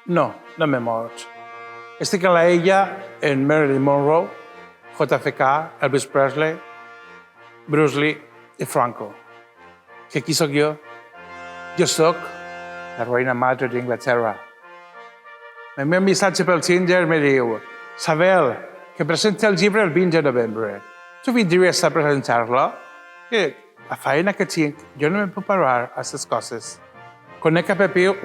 No, no me mots. Estic a la illa en Marilyn Monroe, JFK, Elvis Presley, Bruce Lee i Franco. Que qui sóc jo? Jo sóc la reina madre d'Inglaterra. El meu missatge pel Tinder me diu: Sabel, que presenta el llibre el 20 de novembre. Tu vindries a presentar-lo? Que la feina que tinc, jo no me puc parar a aquestes coses. Conec a Pepiu,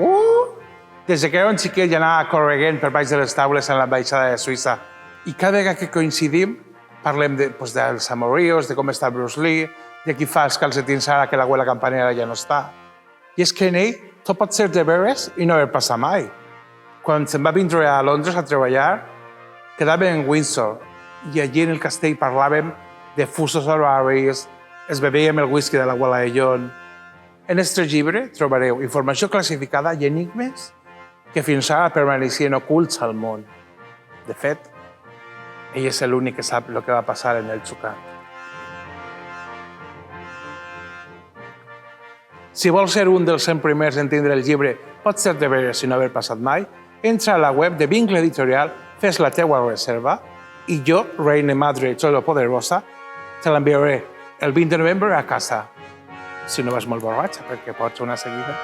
des que era un xiquet i anava correguent per baix de les taules en l'ambaixada de Suïssa. I cada vegada que coincidim parlem dels amoríos, de com està Bruce Lee, de qui fa els calcetins ara que l'abuela campanera ja no està. I és que en ell tot pot ser de veres i no haver passat mai. Quan se'n va vindre a Londres a treballar, quedava en Windsor i allí en el castell parlàvem de fusos horaris, es bebíem el whisky de l'abuela de John. En este llibre trobareu informació classificada i enigmes que fins ara permaneixien ocults al món. De fet, ell és l'únic que sap el que va passar en el Txukan. Si vols ser un dels 100 primers en tindre el llibre, pot ser de veres i no haver passat mai, entra a la web de Vincle Editorial, fes la teua reserva i jo, reina madre todopoderosa, te l'enviaré el 20 de novembre a casa. Si no vas molt borratxa, perquè pots una seguida.